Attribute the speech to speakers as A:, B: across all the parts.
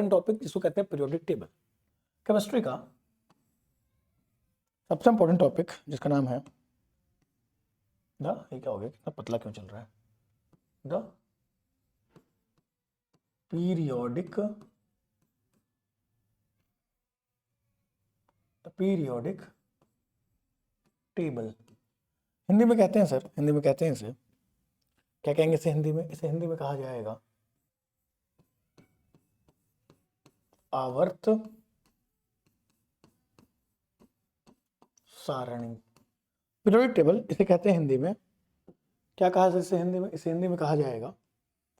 A: Topic जिसको कहते हैं पीरियोडिक टेबल। केमिस्ट्री का सबसे इंपॉर्टेंट टॉपिक जिसका नाम है ये क्या हो गया, कितना पतला क्यों चल रहा है, द पीरियोडिक टेबल। हिंदी में कहते हैं सर, हिंदी में कहते हैं इसे क्या कहेंगे, इसे हिंदी में कहा जाएगा आवर्त सारणी। पीरियोडिक टेबल इसे कहते हैं हिंदी में, क्या कहा इसे हिंदी में, इसे हिंदी में कहा जाएगा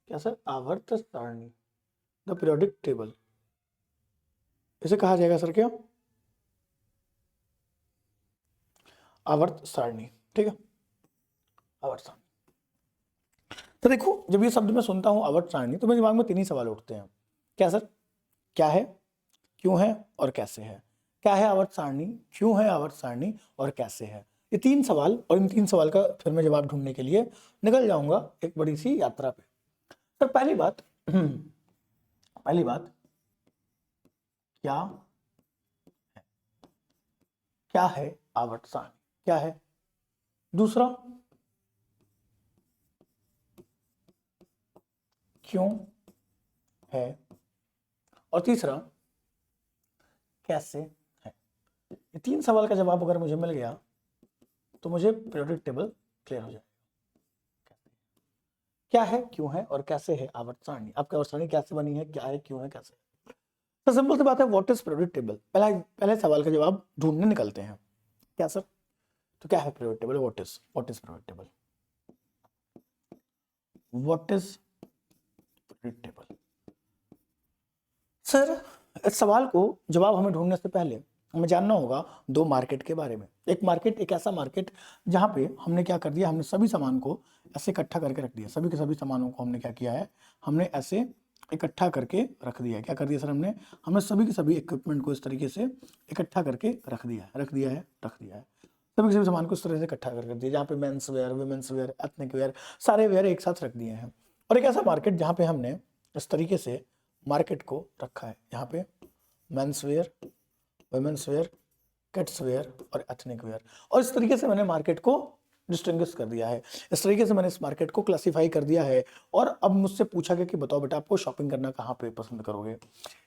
A: क्या सर, आवर्त सारणी, द पीरियोडिक टेबल। इसे कहा जाएगा सर क्या, आवर्त सारणी। ठीक है, आवर्त सारणी। तो देखो, जब ये शब्द मैं सुनता हूं आवर्त सारणी तो मेरे दिमाग में 3 ही सवाल उठते हैं। क्या सर, क्या है, क्यों है और कैसे है। क्या है आवर्त सारणी, क्यों है आवर्त सारणी और कैसे है। ये 3 सवाल, और इन 3 सवाल का फिर मैं जवाब ढूंढने के लिए निकल जाऊंगा एक बड़ी सी यात्रा पे। सर पहली बात क्या है आवर्त सारणी, क्या है। दूसरा, क्यों है। और तीसरा, कैसे है। ये 3 सवाल का जवाब अगर मुझे मिल गया तो मुझे पीरियोडिक टेबल क्लियर हो जाएगा। क्या है, क्यों है और कैसे है आवर्त सारणी। आपकी आवर्त सारणी कैसे बनी है, क्या है, क्यों है, कैसे है। तो सिंपल सी बात है, व्हाट इज पीरियोडिक टेबल। पहले सवाल का जवाब ढूंढने निकलते हैं। क्या सर, तो क्या है periodic table, what is periodic table, what is periodic table. Sir इस सवाल को जवाब हमें ढूंढने से पहले हमें जानना होगा 2 मार्केट के बारे में। एक ऐसा मार्केट जहां पे हमने क्या कर दिया, हमने सभी सामान को ऐसे इकट्ठा करके रख दिया। सभी के सभी सामानों को हमने क्या किया है, हमने ऐसे इकट्ठा करके रख दिया है। क्या कर दिया सर, हमने सभी के सभी इक्विपमेंट को इस तरीके से इकट्ठा करके रख दिया है। सभी के सभी सामान को इस तरह से इकट्ठा करके दिया, जहाँ पे men's wear, women's wear, ethnic wear, सारे वेयर एक साथ रख दिए हैं। और एक ऐसा मार्केट जहाँ पे हमने इस तरीके से मार्केट को रखा है, यहाँ पे men's wear, women's wear, kids wear और एथनिक वेयर। और इस तरीके से मैंने मार्केट को डिस्टिंग्विश कर दिया है, इस तरीके से मैंने इस मार्केट को क्लासिफाई कर दिया है। और अब मुझसे पूछा गया कि बताओ बेटा, आपको शॉपिंग करना कहाँ पे पसंद करोगे,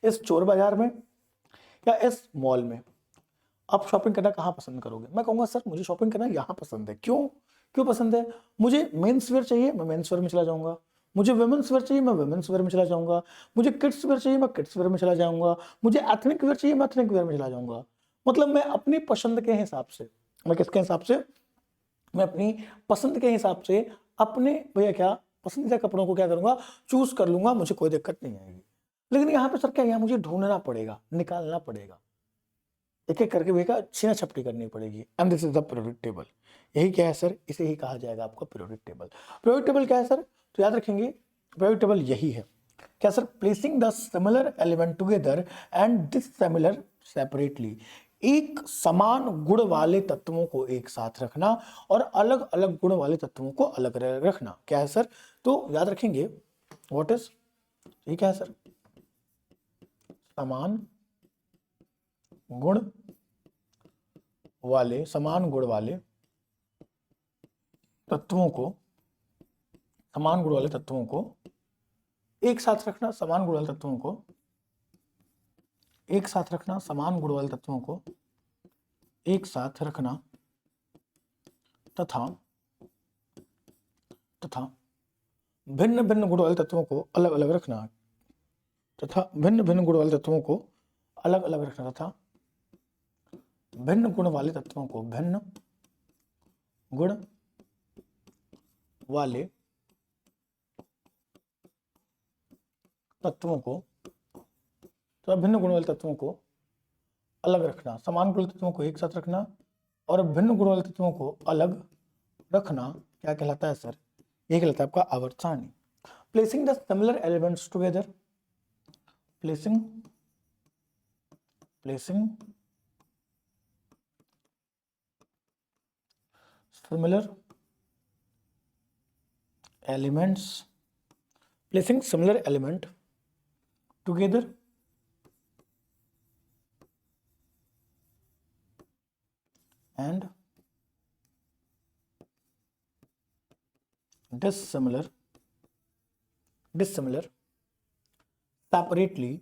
A: इस चोर बाजार में या इस मॉल में। आप शॉपिंग करना कहाँ पसंद करोगे। मैं कहूँगा सर मुझे शॉपिंग करना यहाँ पसंद है। क्यों पसंद है, मुझे मेंस वेयर चाहिए, मैं मेंस वेयर में चला जाऊँगा। मुझे वुमेन्स वेयर चाहिए, मैं वुमेन्स वेयर में चला जाऊँगा। मुझे किड्स वेयर चाहिए, मैं किड्स वेयर में चला जाऊँगा। मुझे एथनिक वेयर चाहिए, मैं एथनिक वेयर में चला जाऊँगा। मतलब मैं अपनी पसंद के हिसाब से, मैं किसके हिसाब से, मैं अपनी पसंद के हिसाब से अपने भैया क्या पसंदीदा कपड़ों को क्या करूँगा, चूज कर लूँगा। मुझे कोई दिक्कत नहीं आएगी। लेकिन यहाँ पे सर क्या, यहाँ मुझे ढूंढना पड़ेगा, निकालना पड़ेगा, एक एक करके भैया छीना छपटी करनी पड़ेगी। And this is the periodic table. यही क्या है सर, इसे ही कहा जाएगा आपका पीरियोडिक टेबल। पीरियोडिक टेबल क्या है सर, तो याद रखेंगे पीरियोडिक टेबल यही है। क्या sir, placing the similar element together and dissimilar separately. एक समान गुण वाले तत्वों को एक साथ रखना और अलग अलग गुण वाले तत्वों को अलग रखना। क्या है सर, तो याद रखेंगे व्हाट इज, ये क्या है सर, समान गुण वाले, समान गुण वाले तत्वों को, समान गुण वाले तत्वों को एक साथ रखना, समान गुण वाले तत्वों को एक साथ रखना, समान गुण वाले तत्वों को एक साथ रखना तथा भिन्न भिन्न गुण वाले तत्वों को अलग अलग रखना, तथा भिन्न भिन्न गुण वाले तत्वों को अलग अलग रखना, तथा भिन्न गुण वाले तत्वों को, भिन्न गुण वाले तत्वों को, तो भिन्न गुण वाले तत्वों को अलग रखना, समान गुण तत्वों को एक साथ रखना और भिन्न गुण वाले तत्वों को अलग रखना। क्या कहलाता है सर, ये कहलाता है आपका आवर्त सारणी। Placing the similar elements together, placing similar elements, placing similar element together and dissimilar separately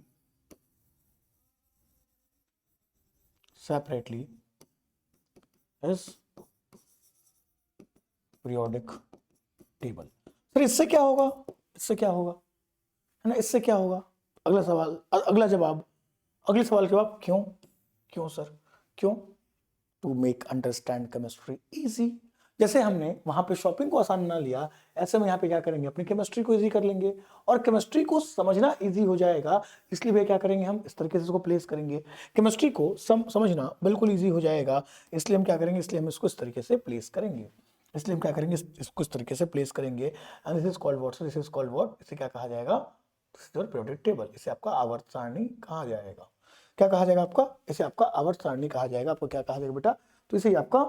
A: is periodic table। Sir इससे क्या होगा, इससे क्या होगा, है ना, इससे क्या होगा? अगला सवाल, अगला जवाब, अगले सवाल के जवाब, क्यों? क्यों सर, क्यों? To make understand chemistry easy. जैसे हमने वहां पे शॉपिंग को आसान बना लिया, ऐसे में यहाँ पे क्या करेंगे, अपनी केमिस्ट्री को इजी कर लेंगे, और केमिस्ट्री को समझना इजी हो जाएगा, इसलिए वे क्या करेंगे, हम इस तरीके से इसको प्लेस करेंगे। केमिस्ट्री को समझना बिल्कुल इजी हो जाएगा, इसलिए हम क्या करेंगे, इसलिए हम इसको इस तरीके से प्लेस करेंगे, इसलिए हम क्या करेंगे, इसको इस तरीके से प्लेस करेंगे। And this is called what sir, this is called what, इसे क्या कहा जाएगा, पीरियोडिक टेबल। इसे आपका आवर्त सारणी कहा जाएगा। क्या कहा जाएगा आपका, इसे आपका आवर्त सारणी कहा जाएगा। आपको क्या कहा जाएगा बेटा, तो इसे आपका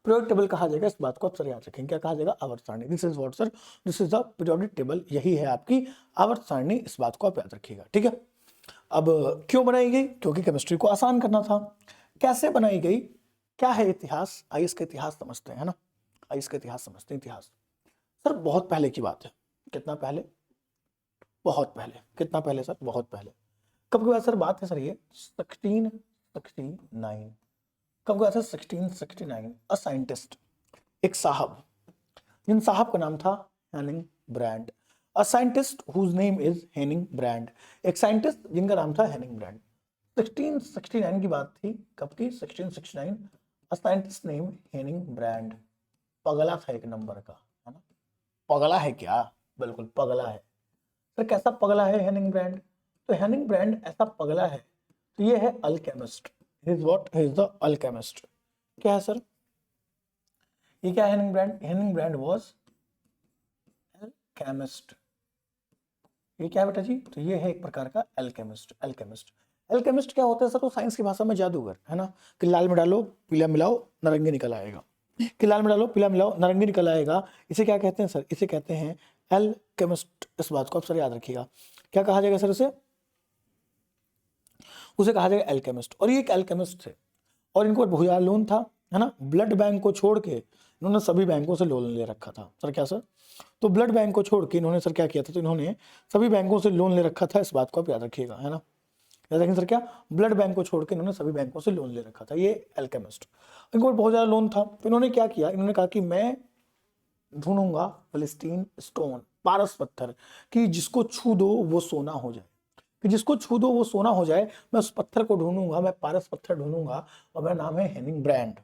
A: पीरियोडिक टेबल कहा जाएगा। इस बात को आप सर याद रखेंगे, क्या कहा जाएगा, आवर्त सारणी। This is what sir, this is the periodic table, यही है आपकी आवर्त सारणी, इस बात को आप याद रखिएगा, ठीक है। अब क्यों बनाई गई, क्योंकि केमिस्ट्री को आसान करना था। कैसे बनाई गई, क्या है इतिहास, आइए इसका इतिहास समझते हैं, है ना, आइए इसका इतिहास समझते हैं। इतिहास सर बहुत पहले की बात है। कितना पहले, बहुत पहले। कितना पहले सर, बहुत पहले। कब की बात सर, बात है सर ये 1669। कब की बात है, 1669। अ साइंटिस्ट, एक साहब, जिन साहब का नाम था Henning Brand. A scientist whose name is Henning Brand, एक साइंटिस्ट जिनका नाम था हेनिंग ब्रैंड। 1669 की बात थी, कब की, 1669। A scientist name Hanning brand, पगला था एक नंबर का, है ना, पगला है क्या, बिल्कुल पगला है। सर कैसा पगला है हेनिंग ब्रैंड, तो हेनिंग ब्रैंड ऐसा पगला है, तो ये है alchemist. He is what, he is the alchemist. क्या है सर, ये क्या है Hanning brand, Hanning brand was alchemist. ये क्या है बेटा जी, तो ये है एक प्रकार का अल्केमिस्ट। अल्केमिस्ट, अल्केमिस्ट क्या होता है सर, तो साइंस की भाषा में जादूगर, है ना, कि लाल में डालो पीला मिलाओ नारंगी निकल आएगा, कि लाल में डालो पीला मिलाओ नारंगी निकल आएगा। इसे क्या कहते हैं सर, इसे कहते हैं अल्केमिस्ट। इस बात को आप सर याद रखिएगा। क्या कहा जाएगा सर उसे, उसे कहा जाएगा अल्केमिस्ट। और ये एक अल्केमिस्ट थे, और इनको बहुत ज्यादा लोन था, है ना, ब्लड बैंक को छोड़ के इन्होंने सभी बैंकों से लोन ले रखा था। सर क्या सर, तो ब्लड बैंक को छोड़ के इन्होंने सर क्या किया था, तो इन्होंने सभी बैंकों से लोन ले रखा था। इस बात को आप याद रखिएगा, है ना, याद रखें सर, क्या ब्लड बैंक को छोड़ के इन्होंने सभी बैंकों से लोन ले रखा था, ये अल्केमिस्ट। इनको बहुत ज्यादा लोन था, तो इन्होंने क्या किया, इन्होंने कहा कि मैं ढूंढूंगा फिलिस्टीन स्टोन, पारस पत्थर, कि जिसको छू दो वो सोना हो जाए, कि जिसको छू दो वो सोना हो जाए। मैं उस पत्थर को ढूंढूंगा, मैं पारस पत्थर ढूंढूंगा, और मेरा नाम है हेनिंग ब्रैंड। तो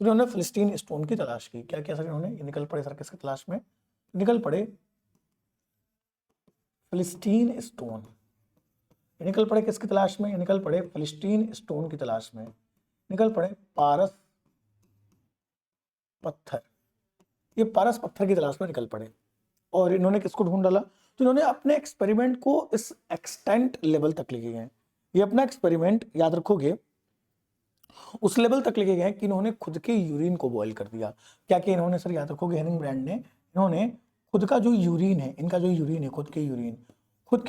A: इन्होंने फिलिस्तीन स्टोन की तलाश की। क्या किया सर इन्होंने, निकल पड़े सर किसकी तलाश में, निकल पड़े फिलिस्तीन स्टोन। निकल पड़े किसकी तलाश में, निकल पड़े फिलिस्तीन स्टोन की तलाश में, निकल पड़े पारस पत्थर, ये पारस पत्थर की तलाश में निकल पड़े। और इन्होंने किसको ढूंढ डाला, तो इन्होंने अपने एक्सपेरिमेंट को इस एक्सटेंट लेवल तक लेके गए। ये अपना एक्सपेरिमेंट याद रखोगे, उस लेवल तक लेके गए कि इन्होंने खुद के यूरिन को बॉयल कर दिया। क्या किया इन्होंने सर, याद रखोगे, हेनिंग ब्रैंड ने, इन्होंने खुद का जो यूरिन है, इनका जो यूरिन है, खुद के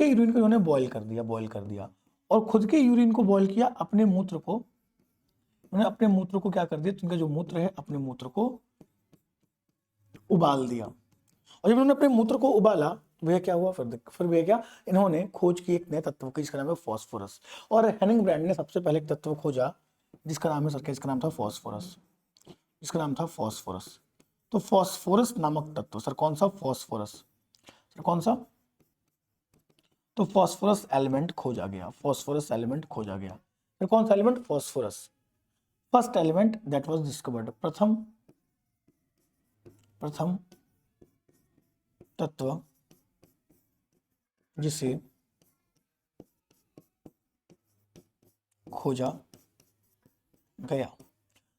A: यूरिन को इन्होंने बॉयल कर दिया, बॉयल कर दिया। और खुद के यूरिन को बॉयल किया, अपने मूत्र को, उन्होंने अपने मूत्र को क्या कर दिया, तो इनका जो मूत्र है, अपने मूत्र को उबाल दिया। और जब उन्होंने अपने मूत्र को उबाला, वह क्या हुआ, फिर वह क्या, इन्होंने खोज की एक नए तत्व की, जिसका नाम है फॉस्फोरस। और हेनिंग ब्रैंड ने सबसे पहले एक तत्व खोजा, जिसका नाम है सर, इसका नाम था फॉस्फोरस, जिसका नाम था फॉस्फोरस। तो फॉस्फोरस नामक तत्व, सर कौन सा, फॉस्फोरस, सर कौन सा, तो फॉस्फोरस एलिमेंट खोजा गया, फॉस्फोरस एलिमेंट खोजा गया। फिर कौन सा element, phosphorus, first element that was discovered, प्रथम तत्व जिसे खोजा गया।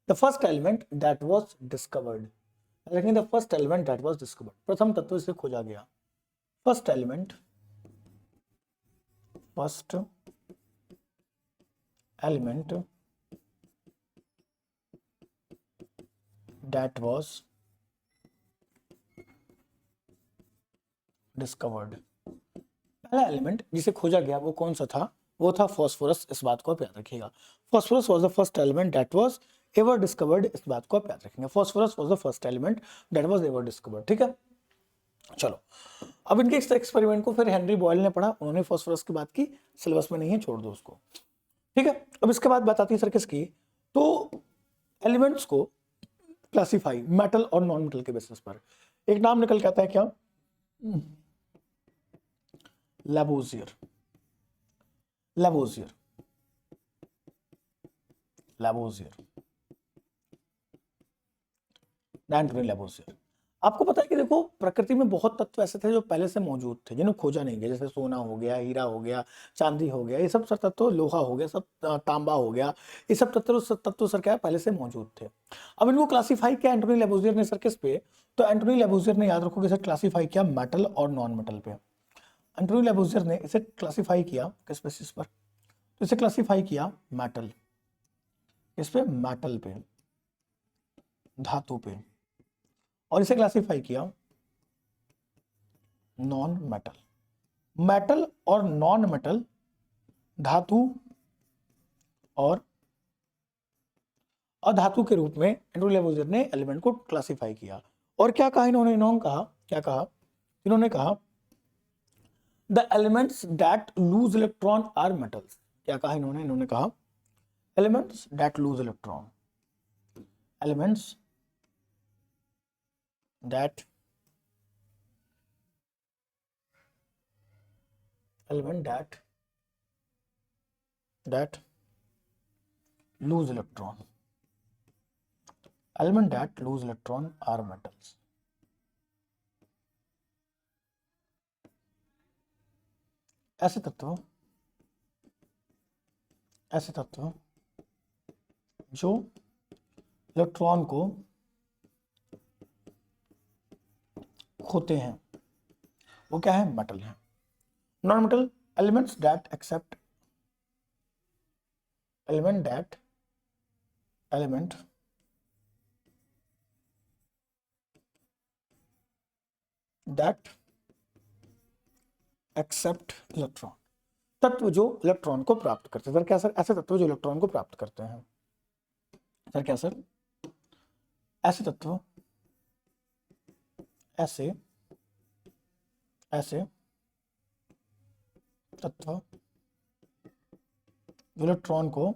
A: The first element that was discovered, लेकिन the first element that was discovered, प्रथम तत्व जिसे खोजा गया। First element that was discovered, पहला एलिमेंट जिसे खोजा गया वो कौन सा था, वो था फॉस्फोरस, इस बात को आप याद रखिएगा। Phosphorus was the first element that was ever discovered, इस बात को आप याद रखेंगे। Phosphorus was the first element that was ever discovered, ठीक है। चलो, अब इनके इस एक्सपेरिमेंट को फिर हेनरी बॉयल ने पढ़ा, उन्होंने फॉस्फोरस की बात की, सिलेबस में नहीं है, छोड़ दो उसको, ठीक है। अब इसके बाद बात आती है सर किसकी, तो एलिमेंट्स को क्लासिफाई मेटल और नॉन मेटल के बेसिस पर। एक नाम निकल के आता है क्या, लैवोजियर। लैवोजियर, लैवोजियर, एंटोनी लैवोजियर। आपको पता है कि देखो, प्रकृति में बहुत तत्व ऐसे थे जो पहले से मौजूद थे, जिन्हें खोजा नहीं गया, जैसे सोना हो गया, हीरा हो गया, चांदी हो गया, ये सब सर तत्व, लोहा हो गया, सब तांबा हो गया, ये सब तत्व सर क्या है, पहले से मौजूद थे। अब इनको क्लासीफाई किया एंटोनी लैवोजियर ने सर किस पे, तो एंटोनी लैवोजियर ने, याद रखोगे सर, क्लासीफाई किया मेटल और नॉन मेटल पे। एंटोनी लैवोजियर ने इसे क्लासीफाई किया किस बेसिस पर, तो इसे क्लासीफाई किया मेटल, इस पे मेटल पे, धातु पे, और इसे क्लासीफाई किया नॉन मेटल। मेटल और नॉन मेटल, धातु और अधातु के रूप में एंड्रू लेवोजियर ने एलिमेंट को क्लासिफाई किया। और क्या कहा इन्होंने, क्या कहा, इन्होंने कहा the elements that lose electron are metals. क्या कहा इन्होंने कहा elements that lose electron, elements that element that lose electron, element that lose electron are metals। ऐसे तत्व जो इलेक्ट्रॉन को खोते हैं, वो क्या है, मेटल है। Non metal, elements that accept, element that accept electron, तत्व जो इलेक्ट्रॉन को प्राप्त करते हैं। सर क्या सर, ऐसे तत्व जो इलेक्ट्रॉन को प्राप्त करते हैं। सर क्या सर, ऐसे तत्व, ऐसे तत्व इलेक्ट्रॉन को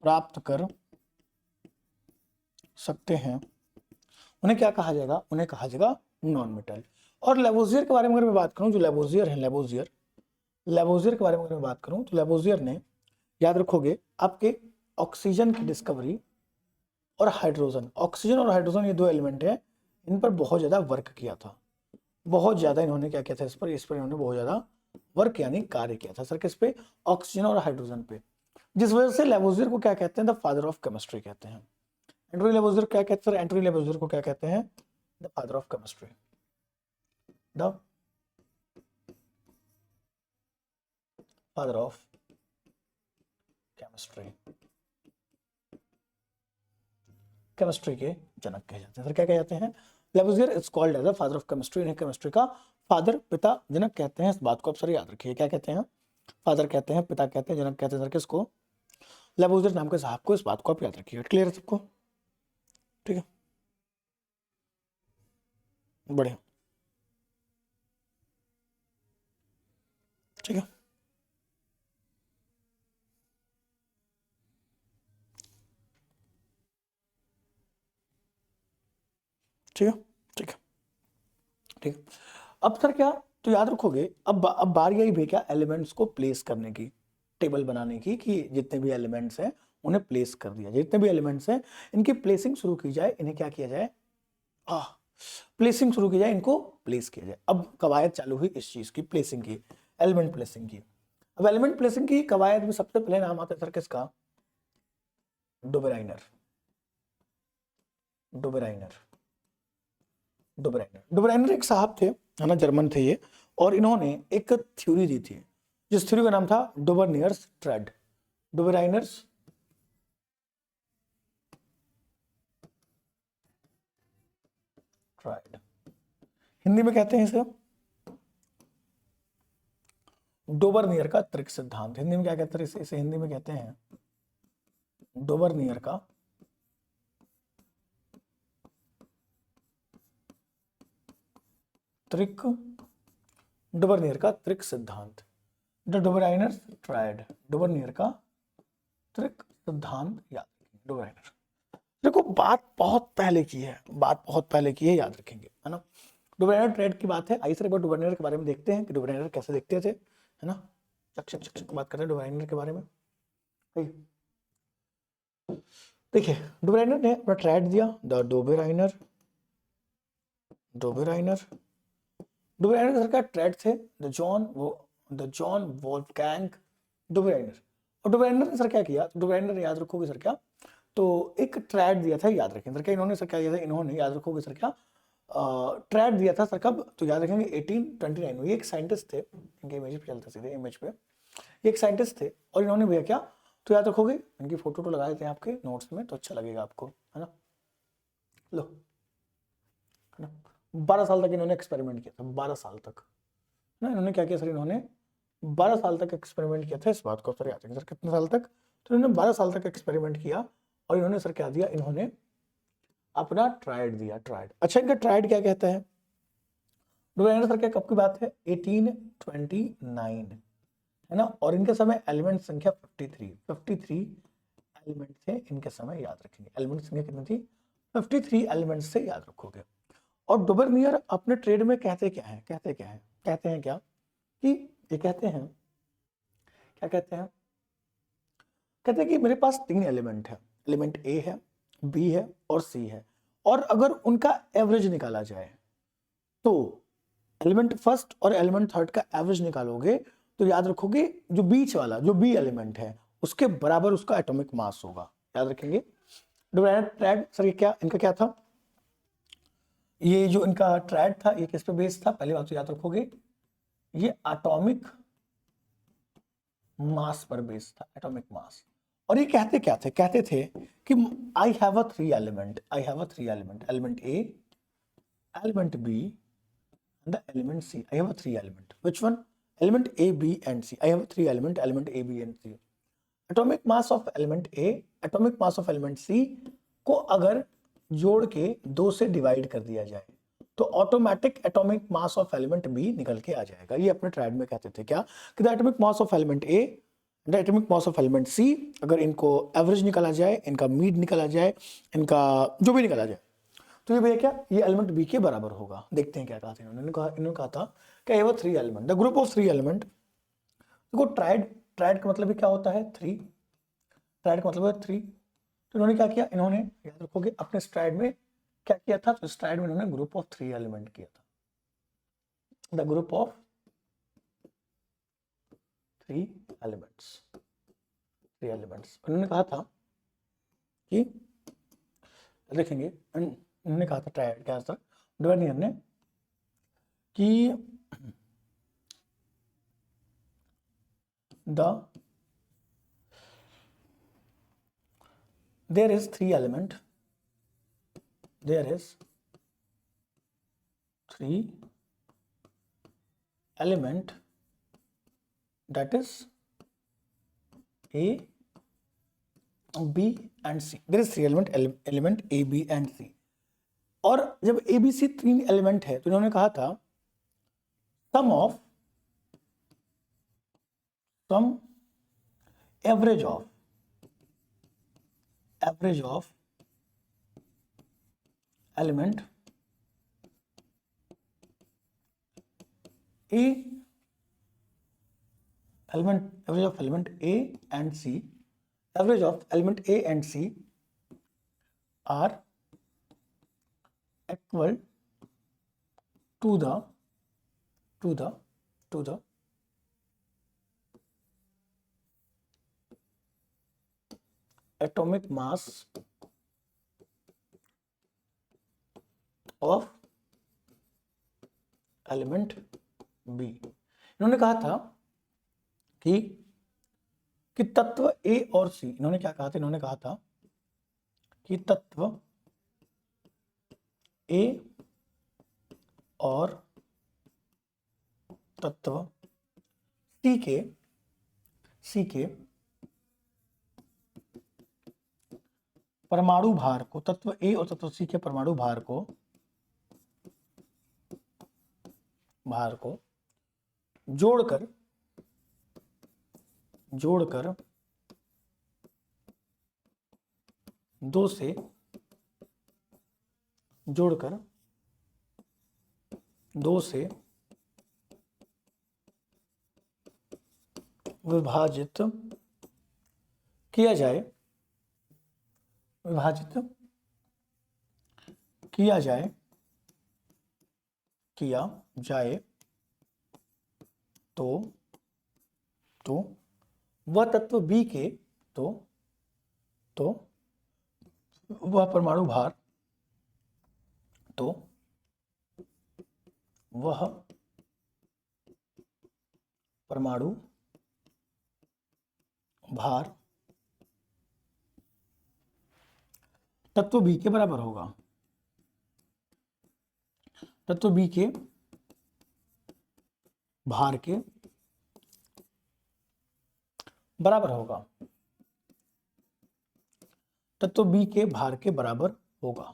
A: प्राप्त कर सकते हैं, उन्हें क्या कहा जाएगा, उन्हें कहा जाएगा नॉन मेटल। और लैवोजियर के बारे में अगर मैं बात करूं, जो लैवोजियर है, लैवोजियर के बारे में अगर मैं बात करूं, तो लैवोजियर ने, याद रखोगे, आपके ऑक्सीजन की डिस्कवरी और हाइड्रोजन, ऑक्सीजन और हाइड्रोजन ये दो एलिमेंट है, इन पर बहुत ज्यादा वर्क किया था। बहुत ज्यादा इन्होंने क्या किया था, इस पर इन्होंने बहुत ज्यादा वर्क यानी कार्य किया था। सर किस पे, ऑक्सीजन और हाइड्रोजन पे। जिस वजह से लैवोजियर को क्या कहते हैं, द फादर ऑफ केमिस्ट्री कहते हैं। एंटोनी लैवोजियर क्या कहते हैं, एंटोनी लैवोजियर को क्या कहते हैं, the father of chemistry, the father of chemistry, chemistry के जनक कहे जाते हैं। सर क्या कहे जाते हैं, Lavoisier is called as the father of chemistry, इन्हें केमिस्ट्री का फादर, पिता, जनक कहते हैं। इस बात को आप सर याद रखिए, क्या कहते हैं, फादर कहते हैं, पिता कहते हैं, जनक कहते हैं। सर किसको, लैवोजियर नाम के साहब को। इस बात को आप याद रखिएगा। क्लियर है सबको, ठीक है, बढ़िया, ठीक है, ठीक है, ठीक है, ठीक है। अब सर क्या, तो याद रखोगे, अब बारी आई भी क्या, एलिमेंट्स को प्लेस करने की, टेबल बनाने की, कि जितने भी एलिमेंट्स हैं उन्हें प्लेस कर दिया, जितने भी एलिमेंट्स हैं इनकी प्लेसिंग शुरू की जाए, इन्हें क्या किया जाए, प्लेसिंग शुरू की जाए, इनको प्लेस किया जाए। अब कवायद चालू हुई इस चीज की, प्लेसिंग की, एलिमेंट प्लेसिंग की। अब एलिमेंट प्लेसिंग की कवायद में सबसे पहले नाम आता है सर किसका, डुबेराइनर, डुबेराइनर, डुबेराइनर। डुबेराइनर एक साहब थे, है ना, जर्मन थे ये, और इन्होंने एक थ्योरी दी थी, जिस थ्योरी का नाम था डुबरनियर्स ट्रेड, डुबेराइनर्स ट्रेड, हिंदी में कहते हैं इसे डोबरनियर का त्रिक सिद्धांत, हिंदी में क्या कहते हैं इसे हिंदी में कहते हैं डोबरनियर का त्रिक, डोबरनियर का त्रिक सिद्धांत, द डोबराइनर्स ट्रायड, डोबरनियर का त्रिक सिद्धांत याद रखेंगे, डोबराइनर। देखो बात बहुत पहले की है, याद रखेंगे, है ना। डोबराइनर ट्रेड की बात है, आइए सर एक बार डोबराइनर के बारे में देखते हैं कि डोबराइनर कैसे देखते थे, है ना। चक चक चक चक बात करते हैं डोबराइनर के बारे में। देखिए डोबराइनर ने अपना ट्रेड दिया, द डोबराइनर, डोबराइनर सर का ट्रेड थे द जॉन वोल्फगैंग डोबराइनर। और डोबराइनर ने सर क्या किया, डोबराइनर याद रखोगे सर क्या, तो एक ट्रेड दिया था, याद रखेंगे सर क्या, इन्होंने सर क्या किया था, इन्होंने याद रखोगे सर क्या, ट्रेड दिया था सर कब, तो याद रखेंगे 1829 में। ये एक साइंटिस्ट थे, इनके इमेज पे चलते सीधे इमेज पे, ये एक साइंटिस्ट थे और इन्होंने भैया क्या, तो याद रखोगे, इनकी फोटो तो लगा देते हैं आपके नोट्स में तो अच्छा लगेगा आपको, है ना। लो, है ना, 12 साल तक इन्होंने एक्सपेरिमेंट किया था, 12 साल तक ना, इन्होंने क्या किया सर, इन्होंने 12 साल तक एक्सपेरिमेंट किया था, इस बात को सर याद रखेंगे सर, कितने साल तक, तो इन्होंने 12 साल तक एक्सपेरिमेंट किया और इन्होंने सर क्या दिया, इन्होंने अपना ट्रायड दिया, ट्रायड। अच्छा इनका ट्रायड क्या कहता है, डोबराइनर सर क्या कब की बात है, 1829, है ना। और इनके समय एलिमेंट संख्या 53 एलिमेंट थे इनके समय, याद रखेंगे एलिमेंट संख्या कितनी थी, 53 एलिमेंट से याद रखोगे। और डोबरनियर अपने ट्रेड में कहते क्या है, कहते हैं क्या कि ये कहते हैं, क्या कहते हैं, कहते हैं कि मेरे पास 3 एलिमेंट है, एलिमेंट ए है, बी है और सी है, और अगर उनका एवरेज निकाला जाए तो एलिमेंट फर्स्ट और एलिमेंट थर्ड का एवरेज निकालोगे तो याद रखोगे जो बीच वाला जो बी एलिमेंट है उसके बराबर उसका एटॉमिक मास होगा, याद रखेंगे। डोबराइनर ट्रेड सर ये क्या, इनका क्या था, ये जो इनका ट्रेड था ये किस पे बेस्ड था, पहली बात तो याद रखोगे ये एटॉमिक मास पर बेस्ड था, एटॉमिक मास। और ये कहते क्या थे, कहते थे कि I have a 3 element, element A, element B and the element C. I have a 3 element. Which one? Element A, B and C. I have a 3 element A, B and C. Atomic mass of element A, atomic mass of element C को अगर जोड़ के 2 से divide कर दिया जाए तो automatic atomic mass of element B निकल के आ जाएगा। ये अपने ट्रायड में कहते थे क्या कि the atomic mass of element A, the atomic mass of element C, अगर इनको एवरेज निकाला जाए, इनका मीड निकाला जाए, इनका जो भी निकाला जाए तो ये भैया क्या, ये एलिमेंट बी के बराबर होगा। देखते हैं क्या कहा था इन्होंने कहा था कि ये वो 3 element, the group of 3 element. देखो ट्रायड का मतलब क्या होता है, 3, ट्रायड का मतलब है 3। तो इन्होंने क्या किया, इन्होंने याद रखोगे अपने ट्रायड में क्या किया था, तो ट्रायड में इन्होंने ग्रुप ऑफ 3 एलिमेंट किया था, the group of 3 elements, 3 elements. उन्होंने कहा था कि देखेंगे, उन्होंने कहा था ट्रायड क्या था डोबरनियर ने कि there is 3 element, there is 3 element that is A, B and C. There is 3 element A, B and C. और जब A, B, C 3 एलिमेंट है तो इन्होंने कहा था sum average of element A, average of element A and C, average of element A and C are equal to the atomic mass of element B। इन्होंने कहा था कि तत्व A और C, इन्होंने क्या कहा था, इन्होंने कहा था कि तत्व A और तत्व सी के परमाणु भार को, तत्व ए और तत्व सी के परमाणु भार को जोड़कर दो से विभाजित किया जाए तो वह तत्व बी के वह परमाणु भार तत्व बी के बराबर होगा। तत्व बी के भार के बराबर होगा। तत्व बी के भार के बराबर होगा।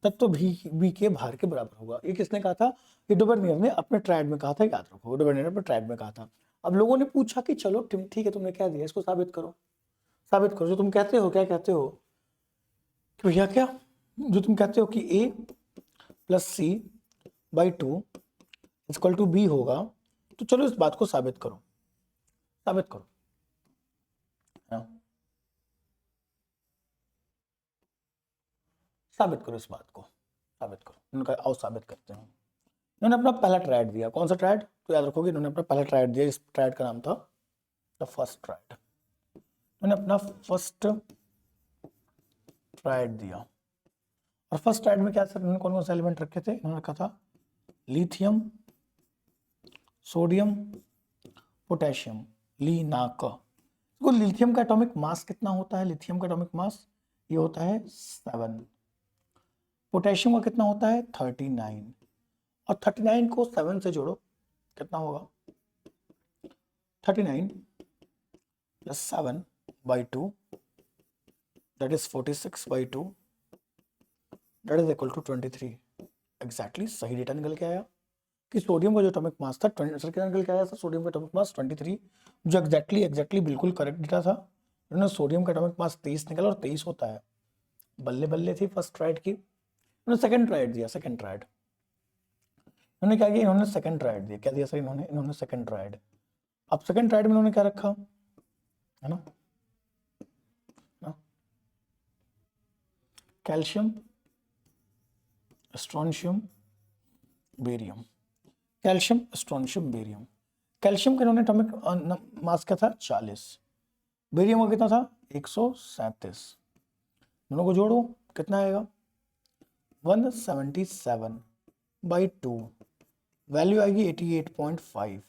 A: तत्व बी के भार के बराबर होगा। ये किसने कहा था? ये डोबर्नियर ने अपने ट्रायड में कहा था, याद रखो, डोबर्नियर ने अपने ट्रायड में कहा था। अब लोगों ने पूछा कि चलो ठीक है, तुमने क्या दिया, इसको साबित करो। जो तुम कहते हो, क्या कहते हो कि भैया क्या जो तुम कहते हो कि a plus C by 2 equal to B होगा, तो चलो इस बात को साबित करो। साबित करो इस बात को, साबित करो। उन्होंने कहा आओ साबित करते हैं। इन्होंने अपना पहला ट्रायड दिया। कौन सा ट्रायड? तो याद रखोगे, इन्होंने अपना पहला ट्रायड दिया। इस ट्रायड का नाम था द फर्स्ट ट्रायड। इन्होंने अपना फर्स्ट ट्रायड दिया। और फर्स्ट ट्रायड में क्या सर, इन्होंने कौन कौन से एलिमेंट रखे थे? इन्होंने रखा था लिथियम, सोडियम, पोटेशियम, लीनाक। तो लिथियम का एटॉमिक मास कितना होता है? लिथियम का एटॉमिक मास ये होता है 7। पोटेशियम का कितना होता है? 39। और 39 को 7 से जोड़ो, कितना होगा? 39 plus 7 by 2 that is 46 by 2 that is equal to 23। Exactly सही डेटा निकल के आया कि सोडियम का जो एटॉमिक मास था, सर क्या निकल के आया था? सोडियम का एटॉमिक मास 23, जो एग्जैक्टली बिल्कुल करेक्ट डेटा था। उन्होंने सोडियम का एटॉमिक मास 23 निकला, और 23 होता है। बल्ले बल्ले थी फर्स्ट ट्रायड की। उन्होंने सेकंड ट्रायड दिया। सेकंड ट्रायड इन्होंने क्या किया? इन्होंने सेकंड ट्रायड दिया। क्या दिया सर इन्होंने सेकंड ट्रायड। अब सेकंड ट्रायड में इन्होंने क्या रखा है ना? Calcium, strontium, barium. Calcium, strontium, barium. Calcium का इन्होंने एटॉमिक मास क्या था? 40। बेरियम का कितना था? 137। दोनों को जोड़ो, कितना आएगा? 177 बाई 2। वैल्यू आएगी 88.5।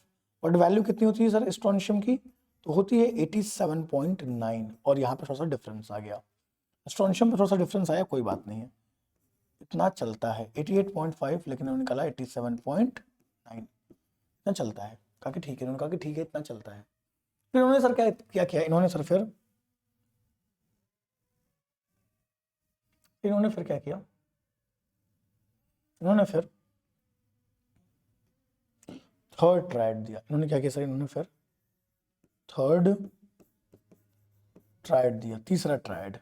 A: और वैल्यू कितनी होती है सर स्ट्रोंशियम की? तो होती है 87.9। और यहाँ पे थोड़ा सा डिफरेंस आ गया। स्ट्रोंशियम में थोड़ा सा डिफरेंस आया, कोई बात नहीं है, इतना चलता है। 88.5 लेकिन उन्होंने कहा 87.9 इतना चलता है। कहा कि ठीक है, उन्होंने कहा कि ठीक है, इतना चलता है। फिर उन्होंने सर क्या किया? इन्होंने फिर क्या किया? इन्होंने फिर थर्ड ट्रायड दिया। इन्होंने क्या किया सर? इन्होंने फिर थर्ड ट्रायड दिया, तीसरा ट्रायड।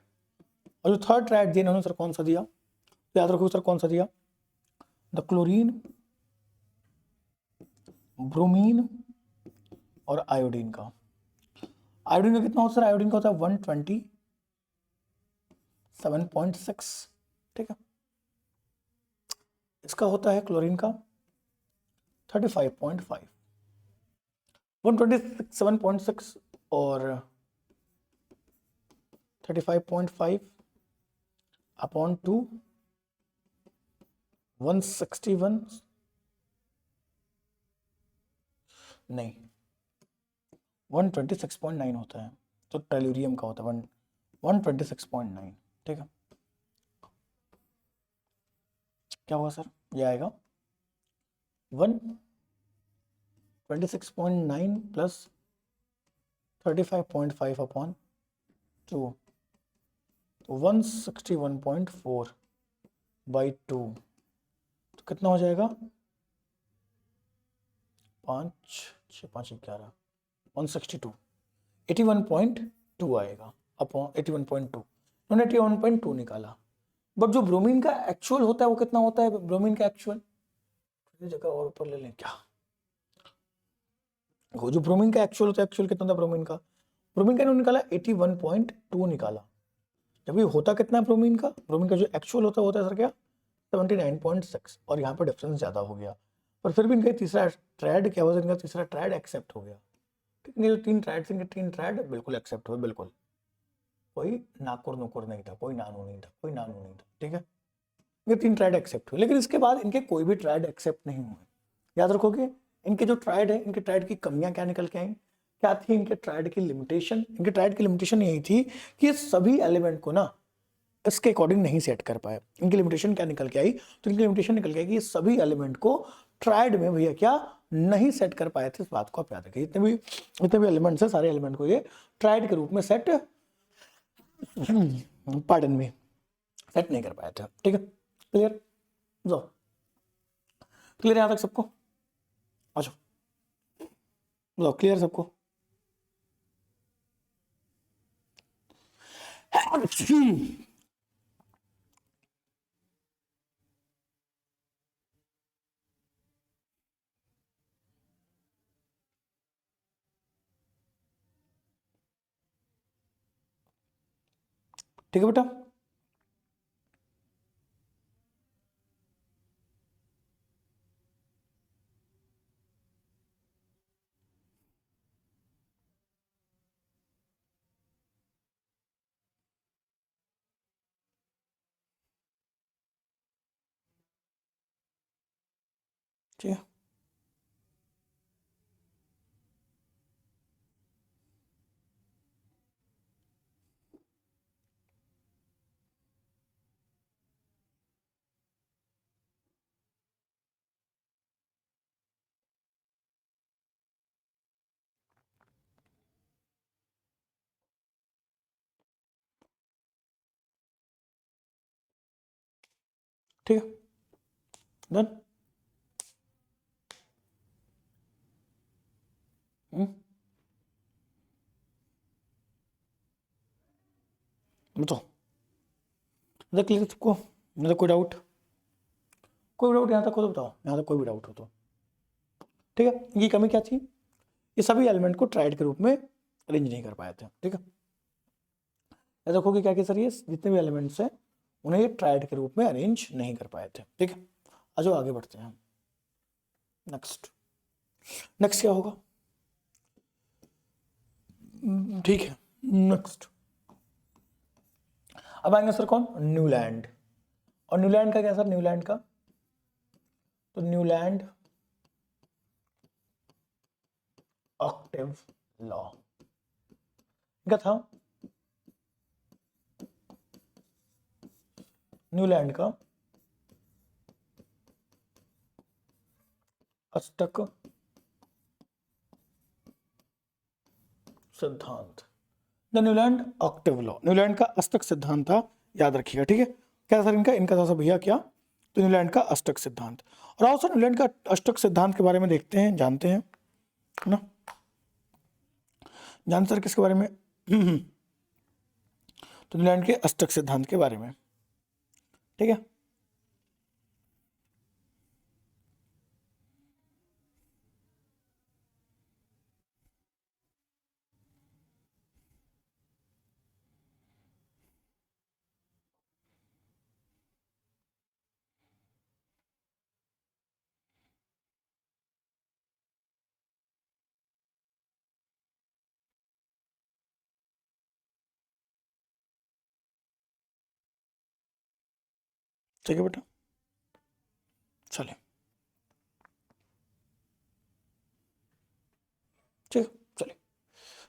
A: और जो थर्ड ट्रायड दिया इन्होंने सर कौन सा दिया? तो याद रखो सर कौन सा दिया? द क्लोरीन, ब्रोमीन और आयोडीन का। आयोडीन का कितना होता है सर? आयोडीन का होता है 127.6। ठीक है। इसका होता है क्लोरीन का 35.5। 127.6 और 35.5 अपॉन 2 161 नहीं 126.9 होता है। तो टेलुरियम का होता है 126.9। ठीक है। क्या हुआ सर? ये आएगा 26.9 प्लस 35.5 अपॉन 2, तो 161.4 बाई 2, तो कितना हो जाएगा? 5 6 5 11, 162, 81.2 आएगा अपॉन 81.2, उन्होंने 81.2 निकाला। बट जो ब्रोमीन का एक्चुअल होता है वो कितना होता है? ब्रोमीन का एक्चुअल जगह और ऊपर ले लें क्या? वो जो ब्रोमीन का एक्चुअल होता है, एक्चुअल कितना था ब्रोमीन का? ब्रोमीन का इन्होंने निकाला 81.2 निकाला। जब ये होता कितना है ब्रोमीन का? ब्रोमीन का जो एक्चुअल होता है सर क्या? 79.6, और यहाँ पर डिफरेंस ज्यादा हो गया। पर फिर भी इनका तीसरा ट्रायड क्या हुआ? इनका तीसरा ट्रायड एक्सेप्ट हो गया। ठीक है, जो तीन ट्रायड बिल्कुल एक्सेप्ट हुए, बिल्कुल कोई नाकुर नुकुर नहीं था, कोई नानू नहीं था, कोई नानू नहीं था। ठीक है, ये तीन ट्रायड एक्सेप्ट हुए, लेकिन इसके बाद इनके कोई भी ट्रायड एक्सेप्ट नहीं हुए। याद रखोगे, इनके जो ट्रायड है, इनके ट्रायड की कमियां क्या निकल के आई? क्या थी इनके ट्रायड की लिमिटेशन? इनके ट्रायड की लिमिटेशन यही थी कि सभी एलिमेंट को ना इसके अकॉर्डिंग नहीं सेट कर पाए। इनकी लिमिटेशन क्या निकल के आई? तो इनकी लिमिटेशन निकल के आई कि सभी एलिमेंट को ट्रायड में भैया क्या नहीं सेट कर पाए थे। इस बात को आप याद रखिए, जितने भी एलिमेंट्स है, सारे एलिमेंट को ये ट्रायड के रूप में सेट पार्डन में सेट नहीं कर पाए थे। ठीक है, क्लियर? जाओ, क्लियर यहां तक सबको? आ जाओ, जाओ, क्लियर सबको? ठीक है बेटा, ठीक है, ठीक है, डन। बताओ, मतलब क्लियर सबको? मतलब कोई डाउट? कोई डाउट यहाँ तक हो तो बताओ, यहाँ तक कोई भी डाउट हो तो। ठीक है, ये कमी क्या थी? ये सभी एलिमेंट को ट्रायड के रूप में अरेंज नहीं कर पाए थे। ठीक है, याद रखोगे क्या कि सर ये जितने भी एलिमेंट्स हैं उन्हें ये ट्रायड के रूप में अरेंज नहीं कर पाए थे। ठीक है, आ जाओ आगे बढ़ते हैं। नेक्स्ट, नेक्स्ट क्या होगा? ठीक है, नेक्स्ट अब आएंगे सर कौन? न्यूलैंड। और न्यूलैंड का क्या सर? न्यूलैंड का तो न्यूलैंड ऑक्टेव लॉ क्या था? न्यूलैंड का अष्टक सिद्धांत, the Newland octave law. Newland का अष्टक सिद्धांत था, याद रखिएगा। ठीक है, क्या सर इनका? इनका था भैया क्या? तो न्यूलैंड का अष्टक सिद्धांत। और आओ सर न्यूलैंड का अष्टक सिद्धांत के बारे में देखते हैं, जानते हैं, है ना? जान सर किसके बारे में? तो न्यूलैंड के अष्टक सिद्धांत के बारे में। ठीक है, ठीक है बेटा, चलिए, ठीक है, चलिए।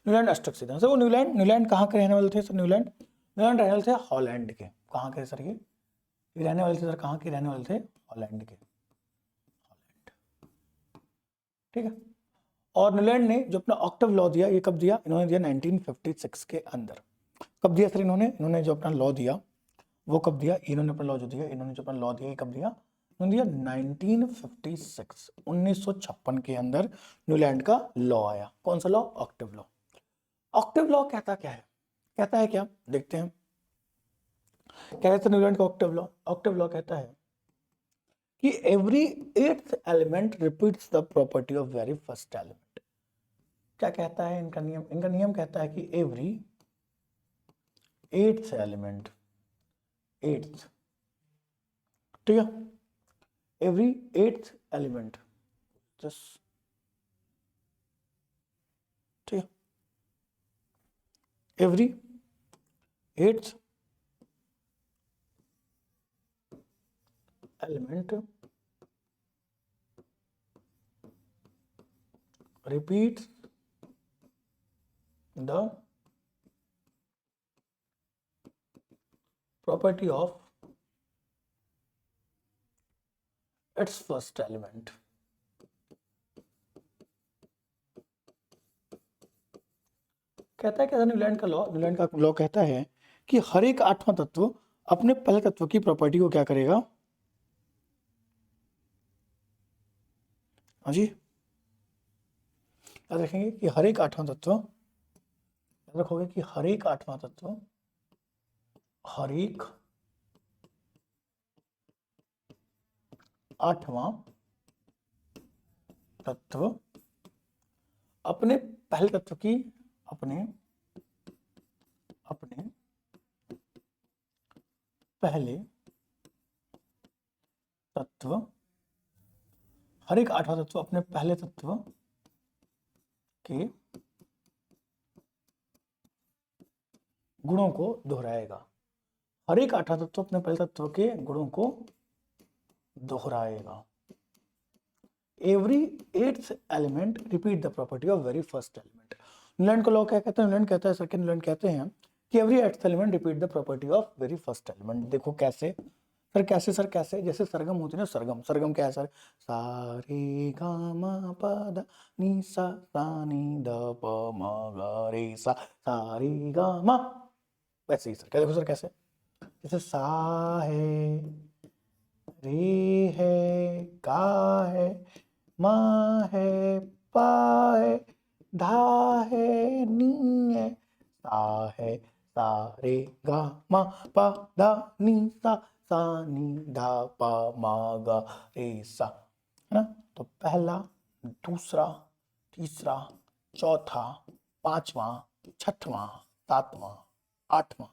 A: न्यूलैंड अष्टक सिद्धांत सर, वो न्यूलैंड, न्यूलैंड कहाँ के रहने वाले थे सर? न्यूलैंड, न्यूलैंड रहने वाले थे हॉलैंड के। कहाँ के सर? ये रहने वाले थे सर, कहाँ के रहने वाले थे? हॉलैंड के। ठीक है, और न्यूलैंड ने जो अपना ऑक्टेव लॉ दिया, ये कब दिया? इन्होंने दिया 1956 के अंदर। कब दिया सर इन्होंने जो अपना लॉ दिया वो कब दिया? इन्होंने अपना लॉ जो दिया, इन्होंने जो अपना लॉ दिया ये कब दिया? इन्होंने दिया 1956, 1956 के अंदर न्यूलैंड का लॉ आया। कौन सा law? Octave law. Octave law कहता क्या है? कहता है क्या? देखते हैं क्या कहता है न्यूलैंड का ऑक्टेव लॉ। ऑक्टेव लॉ कहता है कि every 8th element repeats the property of very first element. क्या कहता है इनका नियम? इनका नियम कहता है कि एवरी 8th एलिमेंट, 8th, ठीक है, एवरी 8th एलिमेंट, ठीक है, every 8th element repeats the property of its first element। कहता है क्या न्यूलैंड का लॉ? न्यूलैंड का लॉ कहता है कि हर एक 8वां तत्व अपने पहले तत्व की प्रॉपर्टी को क्या करेगा? हाँ जी, याद रखेंगे कि हर एक 8वां तत्व, याद रखोगे कि हर एक 8वां तत्व, हर एक 8वां तत्व अपने पहले तत्व की, अपने पहले तत्व, हर एक 8वां तत्व अपने पहले तत्व के गुणों को दोहराएगा। हर एक 8वां तत्व अपने पहले तत्व के गुणों को दोहराएगा। Every 8th element repeat the property of very first element. Newland का लॉ क्या कहता है? न्यूलैंड कहता है, सेकंड न्यूलैंड कहते हैं कि every 8th element repeat the property of very first element. देखो कैसे सर, कैसे सर, कैसे? जैसे सरगम होती है ना, सरगम, सरगम क्या है सर? सा रे गा मा पा दा नी सा नी द प म ग रे सा रे गा मा, वैसे ही सर। क्या देखो सर कैसे? जैसे सा है, रे है, गा है, मा है, पा है, धा है, नी है, सा है, सा रे गा मा पा धा नी सा नी धा पा मा गा रे सा, है ना? तो पहला, दूसरा, तीसरा, चौथा, पांचवा, छठवां, सातवां, आठवां,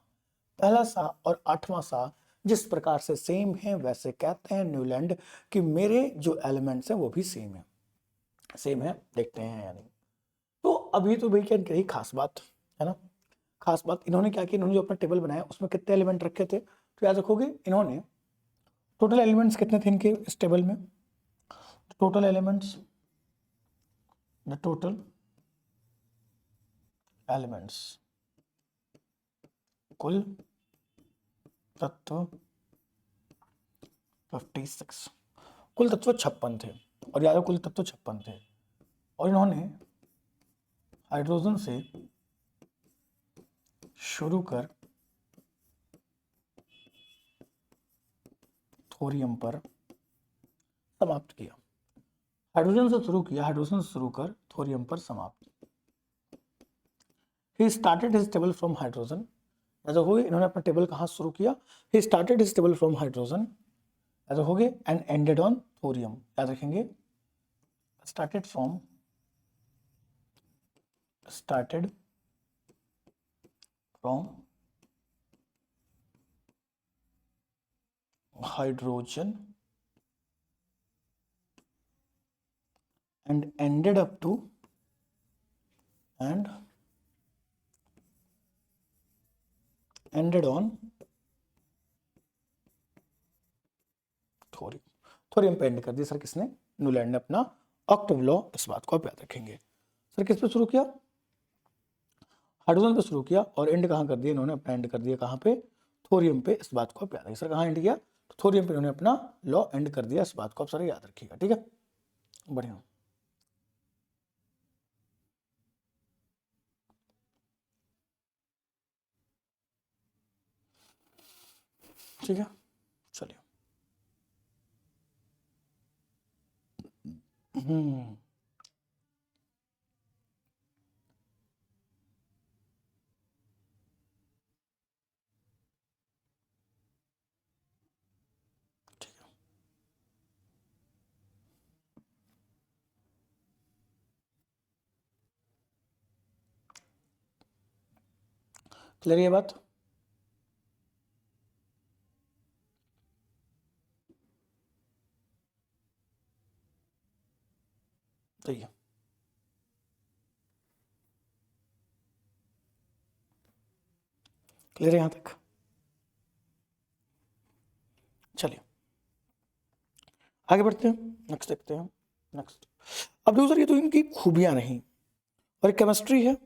A: पहला सा और 8वां सा जिस प्रकार से सेम है, वैसे कहते हैं न्यूलैंड कि मेरे जो एलिमेंट्स हैं वो भी सेम है। सेम है, देखते हैं या नहीं। तो अभी तो भाई क्या कही खास बात है ना, खास बात इन्होंने क्या किया? इन्होंने जो अपना टेबल बनाया उसमें कितने एलिमेंट रखे थे? तो याद रखोगे इन्होंने टोटल एलिमेंट्स कितने थे इनके इस टेबल में? Total elements, the total elements, कुल तत्व 56, कुल तत्व 56 थे। और याद कुल तत्व 56 थे और इन्होंने हाइड्रोजन से शुरू कर थोरियम पर समाप्त किया। हाइड्रोजन से शुरू किया, हाइड्रोजन से शुरू कर थोरियम पर समाप्त। He started his table from hydrogen। ऐसा हो गया, इन्होंने अपना टेबल कहाँ शुरू किया? He started his table from hydrogen, ऐसा हो गया, and ended on thorium। याद रखेंगे, started from hydrogen and ended up to and ended on thorium. Thorium पे एंड कर दिया सर किसने? न्यूलैंड ने अपना ऑक्टेव लॉ। इस बात को आप याद रखेंगे। सर किस पे शुरू किया? हाइड्रोजन पे शुरू किया और एंड कहाँ कर दिया? इन्होंने अपना एंड कर दिया कहाँ पे? थोरियम पे। इस बात को आप याद रखिए। सर कहाँ एंड किया? तो थोरियम पे इन्होंने अपना लॉ एंड कर दिया। इस बात को आप सर याद रखिएगा, ठीक है? बढ़िया। ठीक है, चलिए। हम्म ठीक है, क्लियर ये बात? ठीक है, क्लियर है यहां तक? चलिए आगे बढ़ते हैं, नेक्स्ट देखते हैं। नेक्स्ट, अब देखो सर, ये तो इनकी खूबियां नहीं, और केमिस्ट्री है।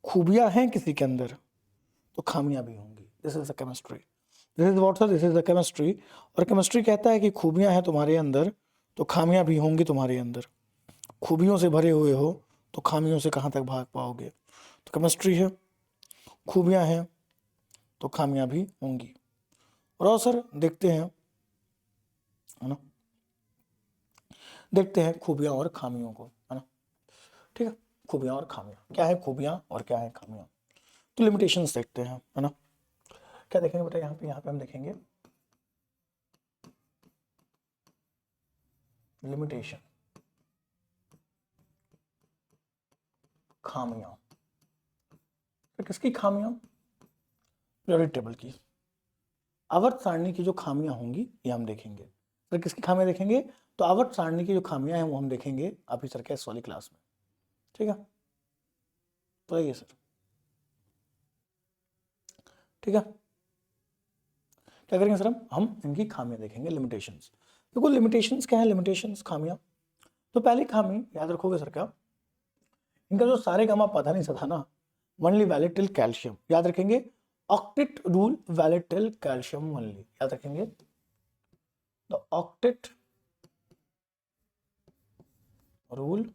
A: खूबियां हैं किसी के अंदर तो खामियां भी होंगी। This is the chemistry, this is what sir, this is the chemistry. और केमिस्ट्री कहता है कि खूबियां हैं तुम्हारे अंदर तो खामियां भी होंगी तुम्हारे अंदर। खूबियों से भरे हुए हो तो खामियों से कहाँ तक भाग पाओगे? तो केमिस्ट्री है, खूबियां हैं तो खामियां भी होंगी। और सर देखते हैं, है ना, देखते हैं खूबियां और खामियों को, है ना। ठीक है, खूबियां और खामियां, क्या है खूबियां और क्या है खामियां? तो लिमिटेशंस देखते हैं, है ना। क्या देखेंगे बेटा, यहाँ पे हम देखेंगे लिमिटेशन, खामियां। तो किसकी खामियां? पीरियोडिक टेबल की, आवर्त सारणी की जो खामियां होंगी ये हम देखेंगे। सर किसकी खामियां देखेंगे? तो आवर्त सारणी की जो खामियां हैं वो हम देखेंगे अभी सर के इस वाली क्लास में। ठीक है, तो ये सर, ठीक है, क्या करेंगे सर, हम इनकी खामियां देखेंगे, लिमिटेशंस। देखो लिमिटेशंस क्या है, लिमिटेशंस खामियां। तो पहली खामी याद रखोगे सर, क्या इनका जो सारे गामा पता नहीं सा था ना, ओनली वैलिड टिल कैल्शियम, याद रखेंगे। Octet rule valid till calcium only, याद रखेंगे। The octet rule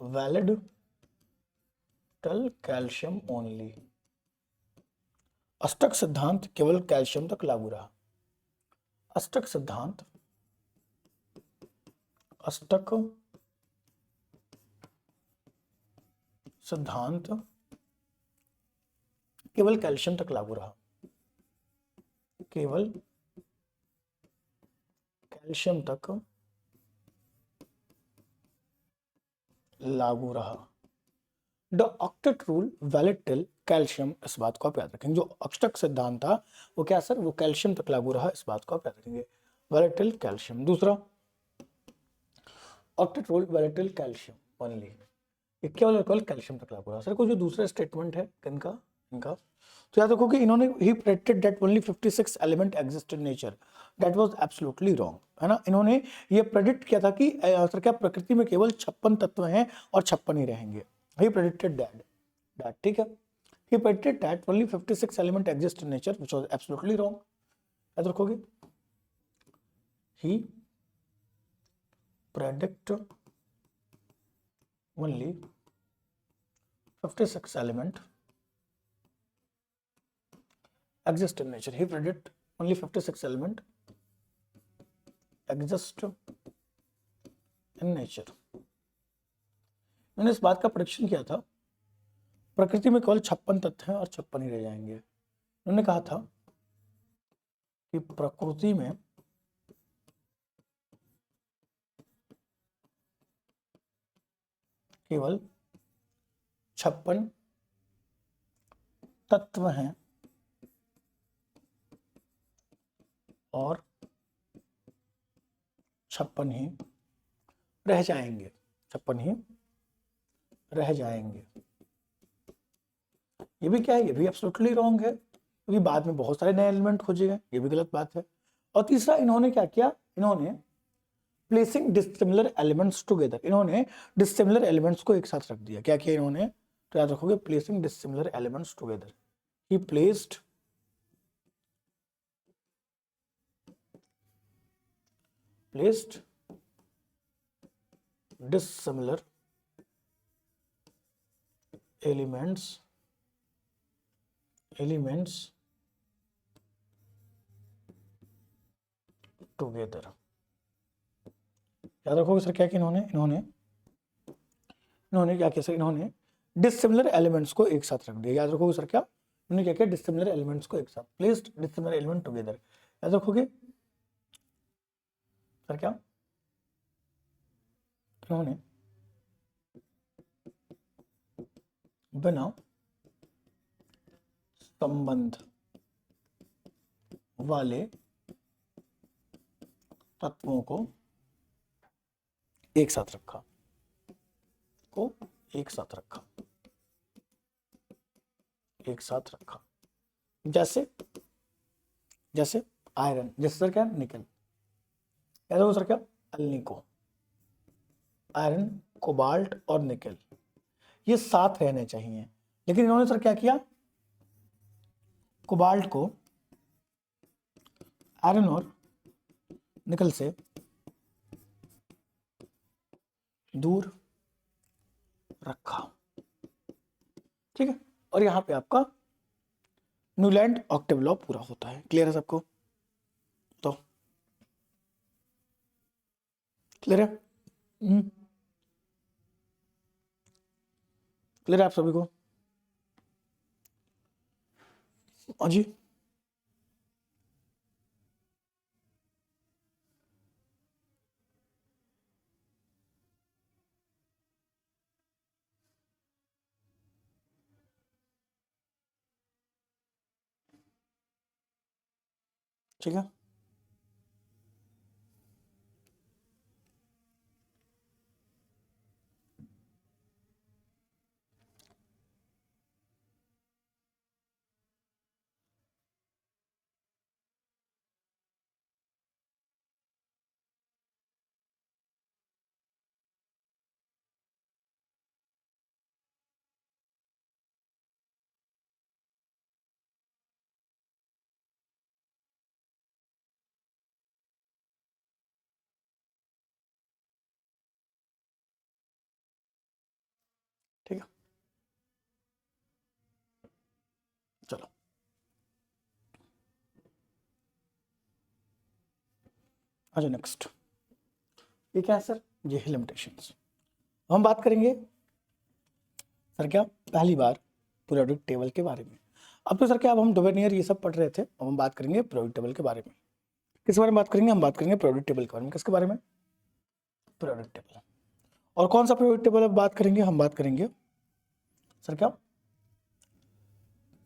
A: valid till calcium only. अष्टक सिद्धांत केवल कैल्शियम तक लागू रहा। अष्टक सिद्धांत, अष्टक सिद्धांत केवल कैल्शियम तक लागू रहा, केवल कैल्शियम तक लागू रहा। The octet rule valid till calcium, इस बात को आप याद रखेंगे। जो अष्टक सिद्धांत था वो क्या सर, वो कैल्शियम तक लागू रहा, इस बात को आप याद रखेंगे। Valid till calcium. दूसरा, octet rule valid till calcium only, ये केवल केवल कैल्शियम तक लागू रहा। सर कोई जो दूसरा स्टेटमेंट है इनका, इनका तो याद रखो कि इन्होंने ही predicted that only 56 element exist in nature, that was absolutely wrong, है ना। इन्होंने ये प्रेडिक्ट किया था कि सर क्या प्रकृति में केवल 56 तत्व हैं और 56 ही रहेंगे। ही प्रेडिक्टेड दैट, ठीक है। He predicted that only 56 element exist in nature, which was absolutely wrong. याद रखोगे, he predict only 56 element exist in nature. He predict only 56 element exist in nature. मैंने इस बात का प्रेडिक्शन किया था, प्रकृति में केवल 56 तत्व हैं और 56 ही रह जाएंगे। उन्होंने कहा था कि प्रकृति में केवल 56 तत्व हैं और 56 ही रह जाएंगे, 56 ही रह जाएंगे। ये भी क्या है, ये भी एब्सोल्युटली रॉन्ग है, क्योंकि बाद में बहुत सारे नए एलिमेंट खोजे गए, ये भी गलत बात है। और तीसरा, इन्होंने क्या किया, इन्होंने प्लेसिंग डिसिमिलर एलिमेंट्स टुगेदर, इन्होंने डिसिमिलर एलिमेंट्स को एक साथ रख दिया। क्या किया इन्होंने, तो याद रखोगे, प्लेसिंग डिसिमिलर एलिमेंट्स टुगेदर। ही प्लेस्ड डिसिमिलर elements टुगेदर। याद रखोगे सर क्या कि इन्होंने इन्होंने इन्होंने क्या किया सर, इन्होंने डिसिमिलर एलिमेंट्स को एक साथ रख दिया। याद रखोगे सर क्या, इन्होंने क्या किया, डिसिमिलर एलिमेंट्स को एक साथ, प्लेस्ड डिसिमिलर एलिमेंट टुगेदर। याद रखोगे सर क्या, इन्होंने बिना संबंध वाले तत्वों को एक साथ रखा, एक साथ रखा। जैसे जैसे आयरन, जैसे सर क्या, निकल। याद हो सर क्या, अल्निको, आयरन, कोबाल्ट और निकल, ये साथ रहने चाहिए। लेकिन इन्होंने सर क्या किया, कोबाल्ट को आयरन और निकल से दूर रखा। ठीक है, और यहां पे आपका न्यूलैंड ऑक्टेव लॉ पूरा होता है। क्लियर है सबको? तो क्लियर है? क्लियर है आप सभी को? हाँ जी, ठीक है। ठीक है, चलो अच्छा नेक्स्ट, ये क्या है सर, ये है लिमिटेशंस। हम बात करेंगे सर क्या, पहली बार पीरियोडिक टेबल के बारे में। अब तो सर क्या, अब हम डोवेनियर ये सब पढ़ रहे थे, अब हम बात करेंगे पीरियोडिक टेबल के बारे में। किस बारे में बात करेंगे, हम बात करेंगे पीरियोडिक टेबल के बारे में। किसके बारे में, पीरियोडिक टेबल। और कौन सा पीरियोडिक टेबल अब बात करेंगे, हम बात करेंगे सर क्या,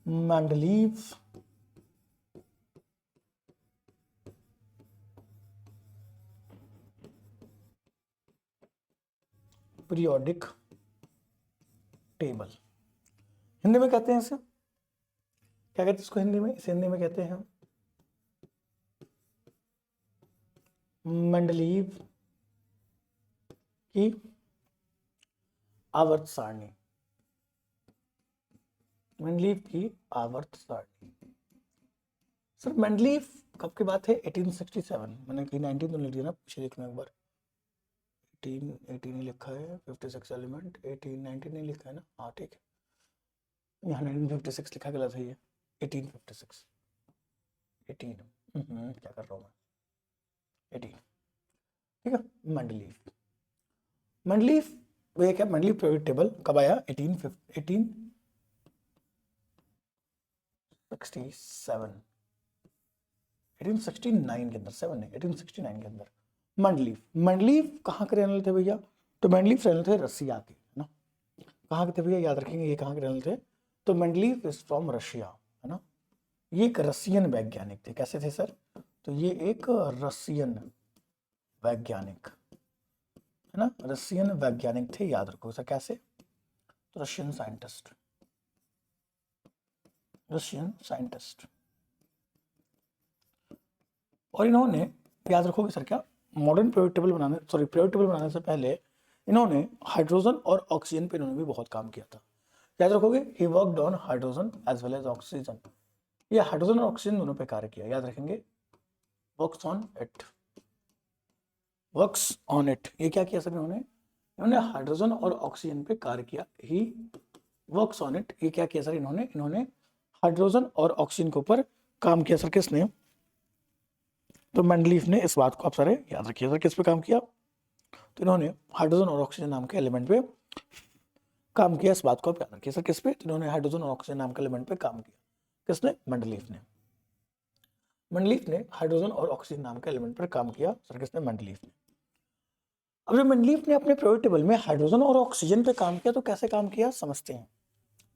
A: मेंडलीव पीरियोडिक टेबल। हिंदी में कहते हैं इसे क्या कहते हैं, इसको हिंदी में, इसे हिंदी में कहते हैं मेंडलीव की आवर्त सारणी। मेंडलीव की आवर्त सारणी। सर मेंडलीव कब की बात है, 1867। मैंने कहीं 19 तो लिख दिया ना, पीछे लिखना एक बार। 18 ही लिखा है, 56 एलिमेंट, 19 नहीं लिखा है ना, हाँ ठीक है, यहाँ 1956 लिखा गलत है, ये 1856 क्या कर रहा हूँ मैं, 18। ठीक है, मेंडलीव, वो क्या, मेंडलीव पीरियोडिक टेबल कब आया, 1867, 1869 के अंदर, 7 नहीं 1869 के अंदर। मेंडलीव कहाँ के रहने वाले थे भैया, तो मेंडलीव रहने थे रसिया के, है ना। कहाँ के थे भैया, याद रखेंगे ये कहाँ के रहने थे, तो मेंडलीव इज फ्रॉम रशिया, है ना। ये एक रसियन वैज्ञानिक थे। कैसे थे सर, तो ये एक रसियन वैज्ञानिक, है ना, रसियन वैज्ञानिक थे। याद रखो सर कैसे, तो रशियन साइंटिस्ट। और इन्होंने, याद रखोगे सर क्या, मॉडर्न पीरियोडिक टेबल बनाने से पहले इन्होंने हाइड्रोजन और ऑक्सीजन पे इन्होंने भी बहुत काम किया था। याद रखोगे, he worked on hydrogen as well as oxygen. ये हाइड्रोजन और ऑक्सीजन दोनों पे कार्य किया, याद रखेंगे, वर्क्स ऑन इट। ये क्या किया सर इन्होंने हाइड्रोजन और ऑक्सीजन पे कार्य किया। ही वर्क्स ऑन इट, ये क्या किया सर इन्होंने हाइड्रोजन और ऑक्सीजन के ऊपर काम किया। सर किसने, तो मेंडलीफ ने इस बात को आप सारे याद रखिए सर, किस पे काम किया, तो इन्होंने हाइड्रोजन और ऑक्सीजन नाम के एलिमेंट पे काम किया, इस बात को आप याद रखिए सर, किस पे, तो इन्होंने हाइड्रोजन और ऑक्सीजन नाम के एलिमेंट पे काम किया, किसने, मेंडलीफ ने। मेंडलीफ ने हाइड्रोजन और ऑक्सीजन नाम के एलिमेंट पर काम किया सर, किसने, मेंडलीफ ने। अब जब मेंडलीफ ने अपने पीरियोडिक टेबल में हाइड्रोजन और ऑक्सीजन पे काम किया तो कैसे काम किया समझते हैं,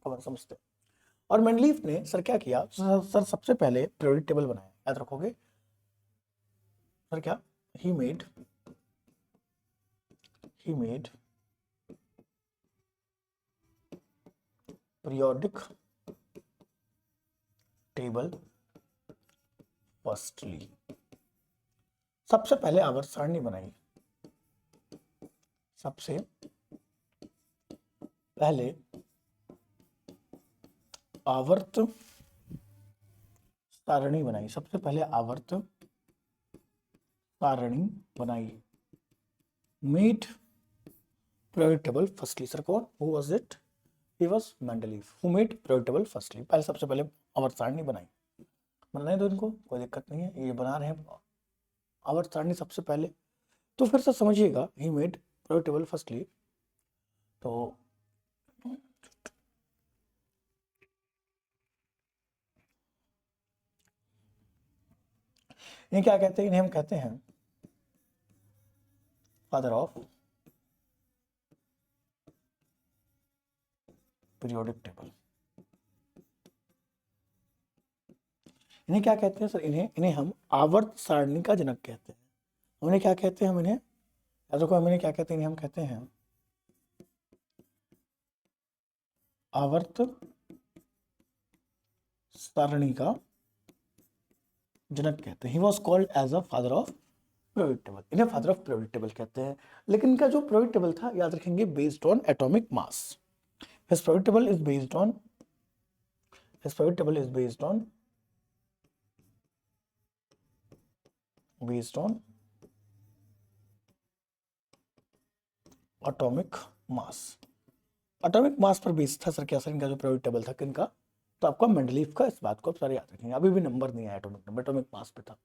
A: खबर समझते हैं। और मेंडलीफ ने सर क्या किया सर, सबसे पहले पीरियोडिक टेबल बनाया, याद रखोगे सर, क्या, he made periodic table firstly, सबसे पहले आवर्त सारणी बनाई, सबसे पहले आवर्त सारणी बनाई, सबसे पहले आवर्त सारणी बनाई, made periodic table firstly, sir कौन, who was it, he was Mendeleev, who made periodic table firstly, पहले सबसे पहले आवर्त सारणी बनाई, बनाने दो इनको, कोई दिक्कत नहीं है, ये बना रहे हैं आवर्त सारणी सबसे पहले। तो फिर से समझिएगा, he made periodic table firstly, तो इन्हें क्या कहते हैं, इन्हें हम कहते हैं फादर ऑफ पीरियोडिक टेबल। इन्हें क्या कहते हैं सर, इन्हें हम आवर्त सारणी का जनक कहते हैं। उन्हें क्या कहते हैं, हम इन्हें, याद रखो, हम इन्हें क्या कहते हैं, इन्हें हम कहते हैं आवर्त सारणी का जनक कहते हैं। He was called as a father of periodic table, इन्हें फादर ऑफ पीरियोडिक टेबल कहते हैं। लेकिन इनका जो पीरियोडिक टेबल था, याद रखेंगे, based on atomic mass, his periodic table is based on, his periodic table is based on atomic mass, atomic mass पर बेस्ड था सर, क्या सर, इनका जो पीरियोडिक टेबल था, किनका, तो आपका मेंडलीफ का, इस बात को आप सारे याद रखेंगे। अभी भी नंबर नहीं आया एटॉमिक नंबर, एटॉमिक मास पे था,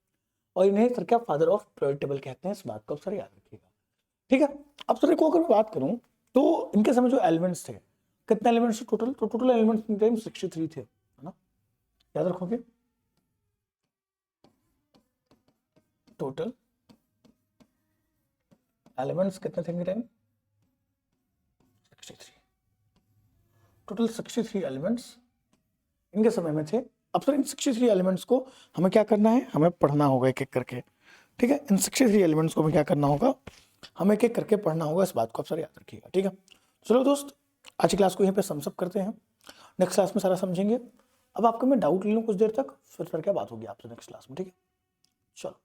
A: और इन्हें सर क्या फादर ऑफ पीरियोडिक टेबल कहते हैं, इस बात को आप सारे याद रखिएगा, ठीक है। अब सर को अगर मैं बात करूं तो इनके समय जो एलिमेंट्स थे, कितने एलिमेंट्स थे टोटल, तो टोटल एलिमेंट्स इन टाइम 63 थे, है ना, याद रखोगे, टोटल एलिमेंट्स कितने थे इनके टाइम, 63, टोटल 63 एलिमेंट्स इनके समय में थे। अब सर इन 63 एलिमेंट्स को हमें क्या करना है, हमें पढ़ना होगा एक एक करके, ठीक है। इन 63 एलिमेंट्स को हमें क्या करना होगा, हमें एक एक करके पढ़ना होगा, इस बात को आप सर याद रखिएगा, ठीक है। चलो दोस्त, आज की क्लास को यहीं पे समझ करते हैं, नेक्स्ट क्लास में सारा समझेंगे। अब आपको मैं डाउट ले लूँ कुछ देर तक, फिर सर क्या बात होगी आपसे नेक्स्ट क्लास में, ठीक है, चलो।